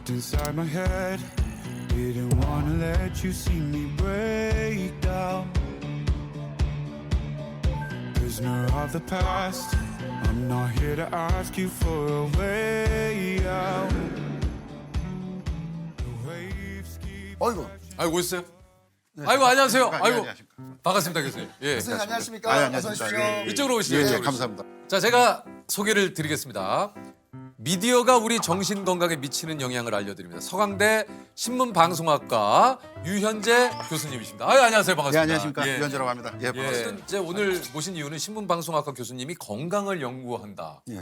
Locked inside my head. Didn't wanna let you see me break down. Prisoner of the past. I'm not here to ask you for a way out. The waves keep. 어이구. 아이고 오셨어요? 아이고 안녕하세요. 아이고 안녕하십니까. 반갑습니다 교수님. 예. 교수님 안녕하십니까? 네, 어서 안녕하십니까. 오십시오. 예, 예. 이쪽으로 오시죠. 예, 이쪽으로 감사합니다. 오시죠. 자 제가 소개를 드리겠습니다. 미디어가 우리 정신 건강에 미치는 영향을 알려드립니다. 서강대 신문방송학과 유현재 교수님이십니다. 아유 안녕하세요. 예, 반갑습니다. 안녕하십니까. 예. 유현재라고 합니다. 예, 예. 반갑습니다. 이제 오늘 모신 이유는 신문방송학과 교수님이 건강을 연구한다. 예.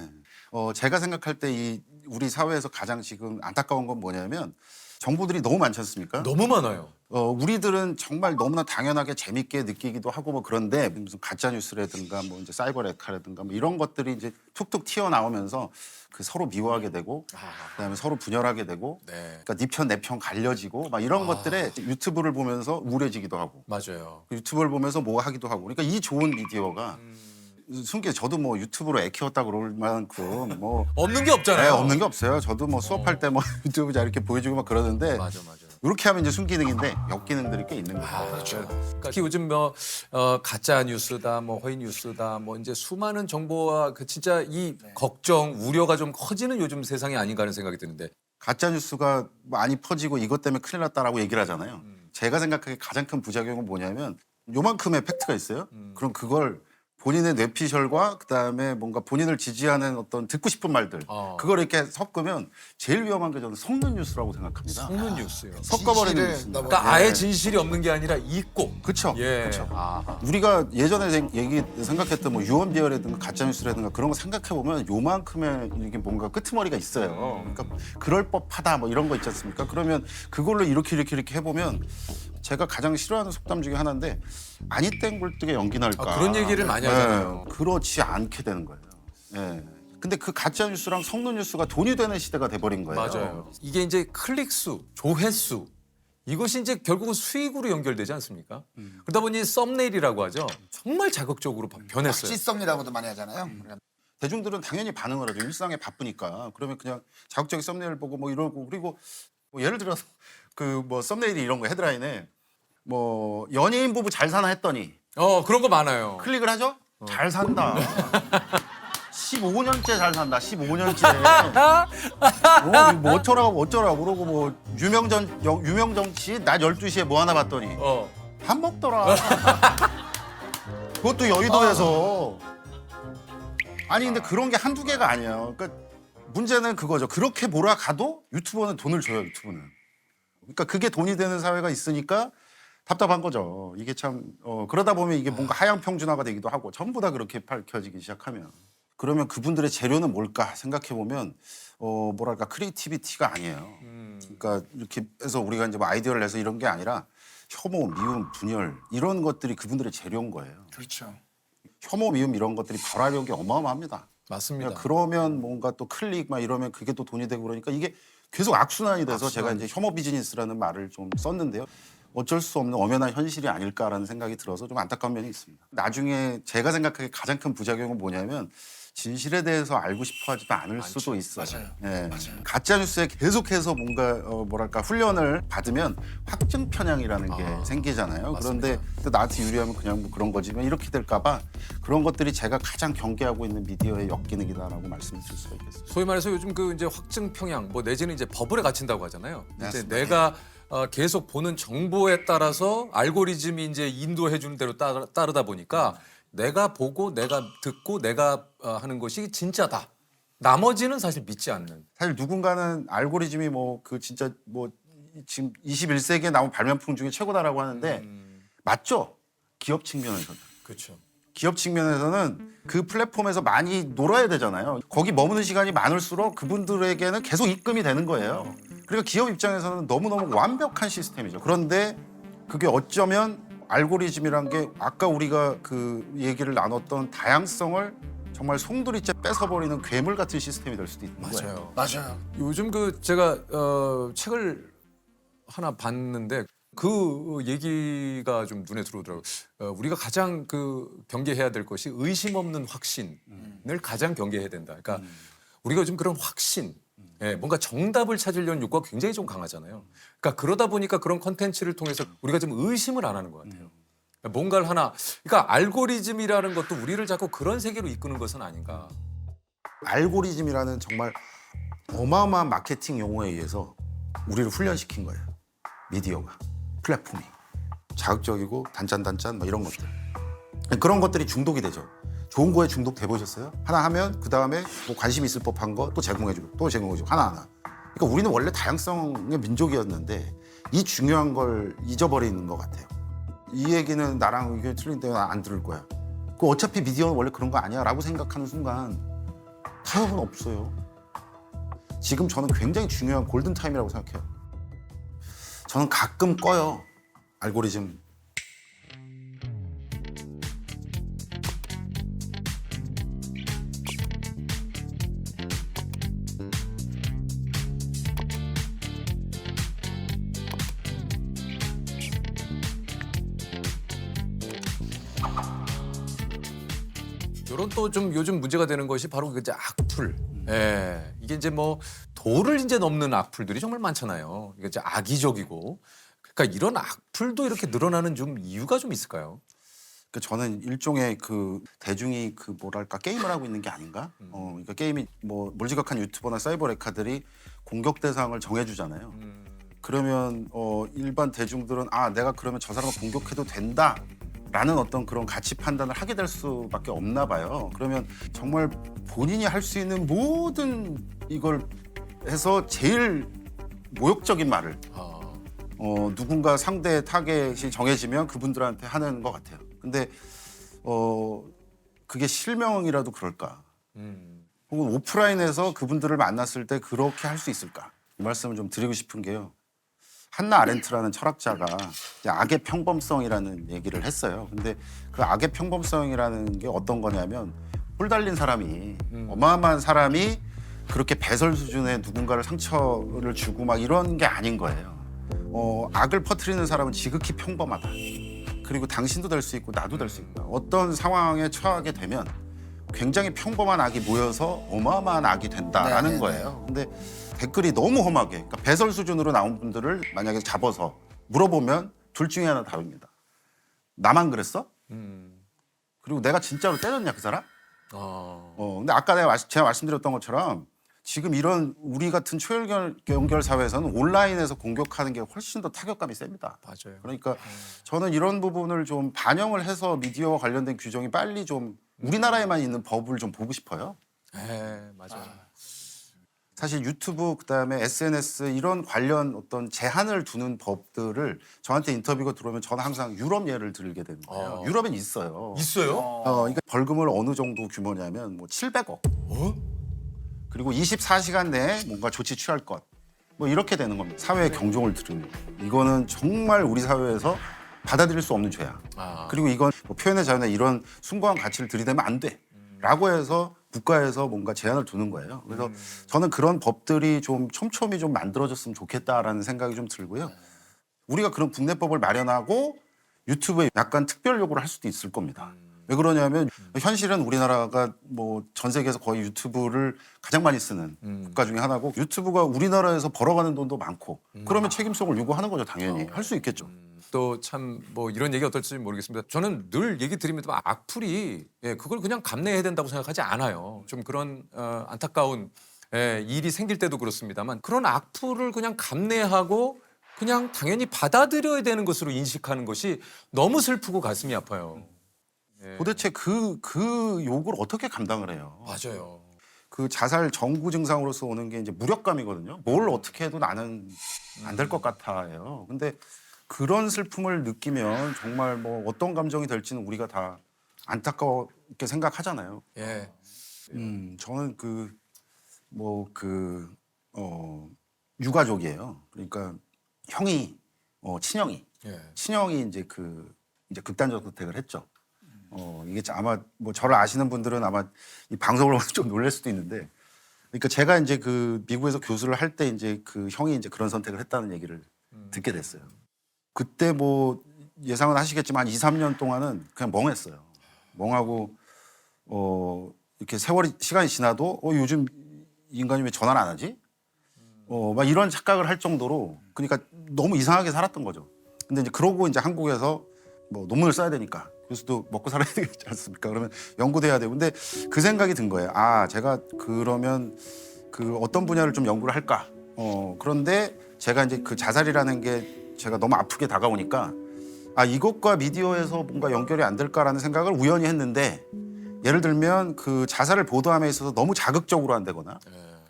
제가 생각할 때 이 우리 사회에서 가장 지금 안타까운 건 뭐냐면 정보들이 너무 많지 않습니까? 너무 많아요. 우리들은 정말 너무나 당연하게 재밌게 느끼기도 하고 뭐 그런데 무슨 가짜 뉴스라든가 뭐 이제 사이버 레카라든가 뭐 이런 것들이 이제 툭툭 튀어나오면서 그 서로 미워하게 되고 그다음에 서로 분열하게 되고 네. 그러니까 네 편 내 편 갈려지고 막 이런 것들에 유튜브를 보면서 우울해지기도 하고 맞아요. 유튜브를 보면서 뭐 하기도 하고 그러니까 이 좋은 미디어가 숨기 저도 뭐 유튜브로 애 키웠다 그럴 만큼 뭐 없는 게 없잖아요. 없는 게 없어요. 저도 뭐 수업할 때 뭐 유튜브 잘 이렇게 보여주고 막 그러는데 맞아. 이렇게 하면 이제 순기능인데 역기능들이 꽤 있는 거예요. 그렇죠. 특히 요즘 뭐 가짜 뉴스다, 뭐 허위 뉴스다, 뭐 이제 수많은 정보와 그 진짜 이 걱정, 우려가 좀 커지는 요즘 세상이 아닌가 하는 생각이 드는데. 가짜 뉴스가 많이 퍼지고 이것 때문에 큰일 났다라고 얘기를 하잖아요. 제가 생각하기에 가장 큰 부작용은 뭐냐면 요만큼의 팩트가 있어요. 그럼 그걸 본인의 뇌피셜과 그다음에 뭔가 본인을 지지하는 어떤 듣고 싶은 말들 그걸 이렇게 섞으면 제일 위험한 게 저는 속는 뉴스라고 생각합니다. 속는 뉴스요. 섞어버리는 진실을 뉴스입니다. 넘어- 그러니까 아예 진실이 없는 게 아니라 있고. 그렇죠. 예. 그렇죠. 아하. 우리가 예전에 생각했던 뭐 유언비어라든가 가짜뉴스라든가 그런 거 생각해 보면 요만큼의 이게 뭔가 끄트머리가 있어요. 그러니까 그럴 법하다 뭐 이런 거 있지 않습니까? 그러면 그걸로 이렇게 해보면 제가 가장 싫어하는 속담 중에 하나인데 아니 땡 굴뚝에 연기 날까. 그런 얘기를 많이 하잖아요. 그렇지 않게 되는 거예요. 예. 근데 그 가짜 뉴스랑 속는 뉴스가 돈이 되는 시대가 돼버린 거예요. 맞아요. 이게 이제 클릭 수, 조회수 이것이 이제 결국은 수익으로 연결되지 않습니까? 그러다 보니 썸네일이라고 하죠. 정말 자극적으로 변했어요. 찌썸이라고도 많이 하잖아요. 대중들은 당연히 반응을 하죠. 일상에 바쁘니까. 그러면 그냥 자극적인 썸네일 보고 뭐 이러고 그리고 뭐 예를 들어서 그 뭐 썸네일이 이런 거 헤드라인에 뭐 연예인 부부 잘 사나 했더니 그런 거 많아요. 클릭을 하죠? 잘 산다. 15년째 잘 산다. 15년째. 뭐 어쩌라고 그러고 뭐 유명 정치 낮 12시에 뭐 하나 봤더니 밥 먹더라. 그것도 여의도에서. 아니 근데 그런 게 한두 개가 아니에요. 그러니까 문제는 그거죠. 그렇게 몰아가도 유튜버는 돈을 줘요. 유튜브는. 그러니까 그게 돈이 되는 사회가 있으니까 답답한 거죠. 이게 참 그러다 보면 이게 뭔가 하향 평준화가 되기도 하고 전부 다 그렇게 밝혀지기 시작하면 그러면 그분들의 재료는 뭘까 생각해 보면 뭐랄까 크리에이티비티가 아니에요. 그러니까 이렇게 해서 우리가 이제 뭐 아이디어를 내서 이런 게 아니라 혐오, 미움, 분열 이런 것들이 그분들의 재료인 거예요. 그렇죠. 혐오, 미움 이런 것들이 발화력이 어마어마합니다. 맞습니다. 그러면 뭔가 또 클릭 막 이러면 그게 또 돈이 되고 그러니까 이게 계속 악순환이 돼서 제가 이제 혐오 비즈니스라는 말을 좀 썼는데요. 어쩔 수 없는 엄연한 현실이 아닐까라는 생각이 들어서 좀 안타까운 면이 있습니다. 나중에 제가 생각하기에 가장 큰 부작용은 뭐냐면 진실에 대해서 알고 싶어 하지도 않을 수도 있어요. 맞아요. 예. 맞아요. 가짜 뉴스에 계속해서 뭔가 뭐랄까 훈련을 받으면 확증 편향이라는 게 생기잖아요. 그런데 또 나한테 유리하면 그냥 뭐 그런 거지만 이렇게 될까 봐 그런 것들이 제가 가장 경계하고 있는 미디어의 역기능이다라고 말씀을 드릴 수가 있겠습니다. 소위 말해서 요즘 그 이제 확증 평양 뭐 내지는 이제 버블에 갇힌다고 하잖아요. 이제 맞습니다. 내가 계속 보는 정보에 따라서 알고리즘이 이제 인도해 주는 대로 따르다 보니까 내가 보고 내가 듣고 내가 하는 것이 진짜다. 나머지는 사실 믿지 않는. 사실 누군가는 알고리즘이 뭐 그 진짜 뭐 지금 21세기에 나온 발명품 중에 최고다라고 하는데 맞죠? 기업 측면에서는. 그렇죠. 기업 측면에서는 그 플랫폼에서 많이 놀아야 되잖아요. 거기 머무는 시간이 많을수록 그분들에게는 계속 입금이 되는 거예요. 그러니까 기업 입장에서는 너무너무 완벽한 시스템이죠. 그런데 그게 어쩌면 알고리즘이란 게 아까 우리가 그 얘기를 나눴던 다양성을 정말 송두리째 뺏어버리는 괴물 같은 시스템이 될 수도 있는 거예요. 맞아요. 요즘 그 제가 책을 하나 봤는데 그 얘기가 좀 눈에 들어오더라고요. 우리가 가장 그 경계해야 될 것이 의심 없는 확신을 가장 경계해야 된다. 그러니까 우리가 요즘 그런 확신, 예, 뭔가 정답을 찾으려는 욕구가 굉장히 좀 강하잖아요. 그러니까 그러다 보니까 그런 컨텐츠를 통해서 우리가 좀 의심을 안 하는 것 같아요. 뭔가를 하나, 그러니까 알고리즘이라는 것도 우리를 자꾸 그런 세계로 이끄는 것은 아닌가. 알고리즘이라는 정말 어마어마한 마케팅 용어에 의해서 우리를 훈련시킨 거예요. 미디어가, 플랫폼이. 자극적이고 단짠단짠 뭐 이런 것들. 그런 것들이 중독이 되죠. 좋은 거에 중독돼 보셨어요? 하나 하면 그 다음에 뭐 관심 있을 법한 거 또 제공해주고 또 제공해주고 하나하나. 그러니까 우리는 원래 다양성의 민족이었는데 이 중요한 걸 잊어버리는 것 같아요. 이 얘기는 나랑 의견이 틀린데 안 들을 거야. 그 어차피 미디어는 원래 그런 거 아니야 라고 생각하는 순간 타협은 없어요. 지금 저는 굉장히 중요한 골든타임이라고 생각해요. 저는 가끔 꺼요. 알고리즘. 이런 또 좀 요즘 문제가 되는 것이 바로 그 이제 악플. 예. 이게 이제 뭐 도를 이제 넘는 악플들이 정말 많잖아요. 이게 이제 악의적이고. 그러니까 이런 악플도 이렇게 늘어나는 좀 이유가 좀 있을까요? 그 저는 일종의 그 대중이 그 뭐랄까 게임을 하고 있는 게 아닌가? 그러니까 게임이 뭐 몰지각한 유튜버나 사이버 레카들이 공격 대상을 정해주잖아요. 그러면 일반 대중들은 아 내가 그러면 저 사람을 공격해도 된다라는 어떤 그런 가치 판단을 하게 될 수밖에 없나 봐요. 그러면 정말 본인이 할 수 있는 모든 이걸 해서 제일 모욕적인 말을 아, 누군가 상대 타겟이 정해지면 그분들한테 하는 것 같아요. 근데 그게 실명이라도 그럴까? 혹은 오프라인에서 그분들을 만났을 때 그렇게 할 수 있을까? 이 말씀을 좀 드리고 싶은 게요. 한나 아렌트라는 철학자가 이제 악의 평범성이라는 얘기를 했어요. 근데 그 악의 평범성이라는 게 어떤 거냐면 뿔 달린 사람이 어마어마한 사람이 그렇게 배설 수준의 누군가를 상처를 주고 막 이런 게 아닌 거예요. 악을 퍼뜨리는 사람은 지극히 평범하다. 그리고 당신도 될 수 있고 나도 될 수 있다. 어떤 상황에 처하게 되면 굉장히 평범한 악이 모여서 어마어마한 악이 된다라는 네네네. 거예요. 근데 댓글이 너무 험하게 그러니까 배설 수준으로 나온 분들을 만약에 잡아서 물어보면 둘 중에 하나 다릅니다. 나만 그랬어? 그리고 내가 진짜로 때렸냐 그 사람? 근데 아까 제가 말씀드렸던 것처럼 지금 이런 우리 같은 초연결 사회에서는 온라인에서 공격하는 게 훨씬 더 타격감이 셉니다. 맞아요. 그러니까 저는 이런 부분을 좀 반영을 해서 미디어와 관련된 규정이 빨리 좀 우리나라에만 있는 법을 좀 보고 싶어요. 예, 맞아요. 사실 유튜브 그다음에 SNS 이런 관련 어떤 제한을 두는 법들을 저한테 인터뷰가 들어오면 저는 항상 유럽 예를 들게 되는 거예요. 유럽엔 있어요. 있어요? 그러니까 벌금을 어느 정도 규모냐면 뭐 700억. 그리고 24시간 내에 뭔가 조치 취할 것. 뭐 이렇게 되는 겁니다. 사회의 경종을 들으면. 이거는 정말 우리 사회에서 받아들일 수 없는 죄야. 그리고 이건 뭐 표현의 자유나 이런 숭고한 가치를 들이대면 안 돼. 라고 해서 국가에서 뭔가 제한을 두는 거예요. 그래서 저는 그런 법들이 좀 촘촘히 좀 만들어졌으면 좋겠다라는 생각이 좀 들고요. 우리가 그런 국내법을 마련하고 유튜브에 약간 특별 요구를 할 수도 있을 겁니다. 왜 그러냐면 현실은 우리나라가 뭐 전 세계에서 거의 유튜브를 가장 많이 쓰는 국가 중에 하나고 유튜브가 우리나라에서 벌어가는 돈도 많고 그러면 책임성을 요구하는 거죠. 당연히 할 수 있겠죠. 또 참 뭐 이런 얘기 어떨지 모르겠습니다. 저는 늘 얘기 드리면서 악플이 그걸 그냥 감내해야 된다고 생각하지 않아요. 좀 그런 안타까운 일이 생길 때도 그렇습니다만 그런 악플을 그냥 감내하고 그냥 당연히 받아들여야 되는 것으로 인식하는 것이 너무 슬프고 가슴이 아파요. 도대체 그 욕을 어떻게 감당을 해요? 맞아요. 그 자살 정구 증상으로서 오는 게 이제 무력감이거든요. 뭘 어떻게 해도 나는 안 될 것 같아요. 근데 그런 슬픔을 느끼면 정말 뭐 어떤 감정이 될지는 우리가 다 안타깝게 생각하잖아요. 예. 저는 유가족이에요. 그러니까 형이 친형이 이제 이제 극단적 선택을 했죠. 이게 아마 뭐 저를 아시는 분들은 아마 이 방송을 보면 좀 놀랄 수도 있는데, 그러니까 제가 이제 그 미국에서 교수를 할 때 이제 그 형이 이제 그런 선택을 했다는 얘기를 듣게 됐어요. 그때 뭐 예상은 하시겠지만 한 2, 3년 동안은 그냥 멍했어요. 멍하고 이렇게 시간이 지나도 요즘 이 인간이 왜 전화를 안 하지? 막 이런 착각을 할 정도로 그러니까 너무 이상하게 살았던 거죠. 근데 이제 그러고 이제 한국에서 뭐 논문을 써야 되니까 교수도 먹고 살아야 되지 않습니까? 그러면 연구도 해야 되고. 근데 그 생각이 든 거예요. 아, 제가 그러면 그 어떤 분야를 좀 연구를 할까? 그런데 제가 이제 그 자살이라는 게 제가 너무 아프게 다가오니까 아, 이것과 미디어에서 뭔가 연결이 안 될까라는 생각을 우연히 했는데 예를 들면 그 자살을 보도함에 있어서 너무 자극적으로 한다거나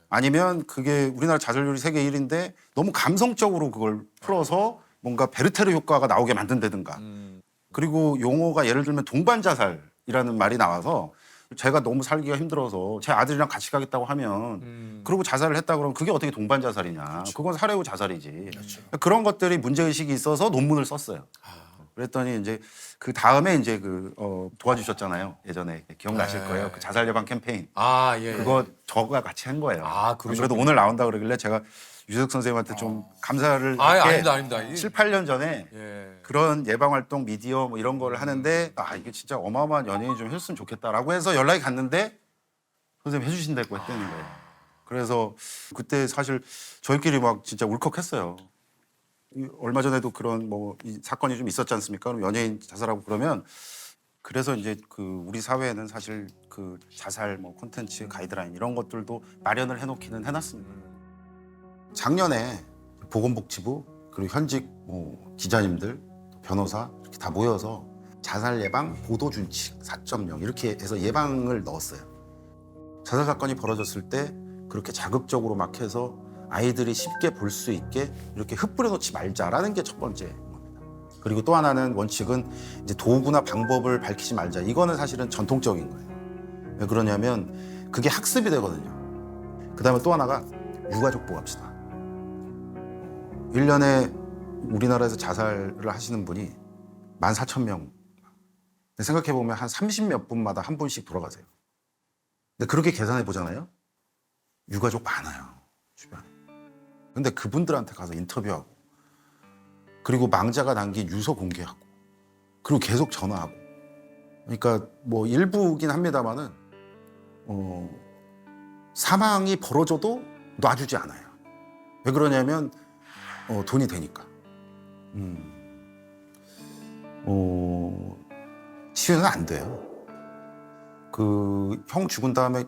아니면 그게 우리나라 자살률이 세계 1위인데 너무 감성적으로 그걸 풀어서 뭔가 베르테르 효과가 나오게 만든다든가 그리고 용어가 예를 들면 동반 자살이라는 말이 나와서 제가 너무 살기가 힘들어서 제 아들이랑 같이 가겠다고 하면 그러고 자살을 했다 그러면 그게 어떻게 동반 자살이냐. 그건 살해 후 자살이지. 그런 것들이 문제의식이 있어서 논문을 썼어요. 그랬더니 이제 그 다음에 이제 그 도와주셨잖아요. 예전에 기억나실 거예요. 그 자살 예방 캠페인. 아, 예. 그거 저가 같이 한 거예요. 아, 안 그러셨군요. 그래도 오늘 나온다 그러길래 제가 유석 선생님한테 좀 감사를 아, 할게 아닙니다. 7, 8년 전에 예. 그런 예방 활동 미디어 뭐 이런 거를 하는데 아, 이게 진짜 어마어마한 연예인이 좀 했으면 좋겠다라고 해서 연락이 갔는데 선생님 해주신다고 했다는 거예요. 그래서 그때 사실 저희끼리 막 진짜 울컥했어요. 얼마 전에도 그런 뭐 이 사건이 좀 있었지 않습니까? 그럼 연예인 자살하고 그러면 그래서 이제 그 우리 사회에는 사실 그 자살 뭐 콘텐츠 가이드라인 이런 것들도 마련을 해놓기는 해놨습니다. 작년에 보건복지부 그리고 현직 뭐 기자님들 변호사 이렇게 다 모여서 자살 예방 보도 준칙 4.0 이렇게 해서 예방을 넣었어요. 자살 사건이 벌어졌을 때 그렇게 자극적으로 막 해서 아이들이 쉽게 볼 수 있게 이렇게 흩뿌려 놓지 말자라는 게 첫 번째 겁니다. 그리고 또 하나는 원칙은 이제 도구나 방법을 밝히지 말자. 이거는 사실은 전통적인 거예요. 왜 그러냐면 그게 학습이 되거든요. 그다음에 또 하나가 유가족 보호합시다. 1년에 우리나라에서 자살을 하시는 분이 14,000명. 생각해보면 한 30몇 분마다 한 분씩 돌아가세요. 근데 그렇게 계산해 보잖아요. 유가족 많아요. 주변에. 근데 그분들한테 가서 인터뷰하고 그리고 망자가 남긴 유서 공개하고 그리고 계속 전화하고 그러니까 뭐 일부긴 합니다만은 사망이 벌어져도 놔주지 않아요. 왜 그러냐면 돈이 되니까. 치유는 안 돼요. 그 형 죽은 다음에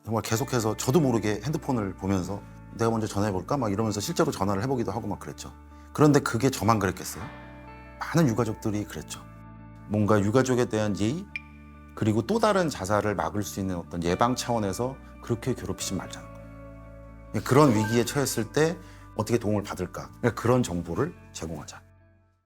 정말 계속해서 저도 모르게 핸드폰을 보면서 내가 먼저 전화해볼까? 막 이러면서 실제로 전화를 해보기도 하고 막 그랬죠. 그런데 그게 저만 그랬겠어요? 많은 유가족들이 그랬죠. 뭔가 유가족에 대한 예의 그리고 또 다른 자살을 막을 수 있는 어떤 예방 차원에서 그렇게 괴롭히지 말자는 거예요. 그런 위기에 처했을 때 어떻게 도움을 받을까? 그런 정보를 제공하자.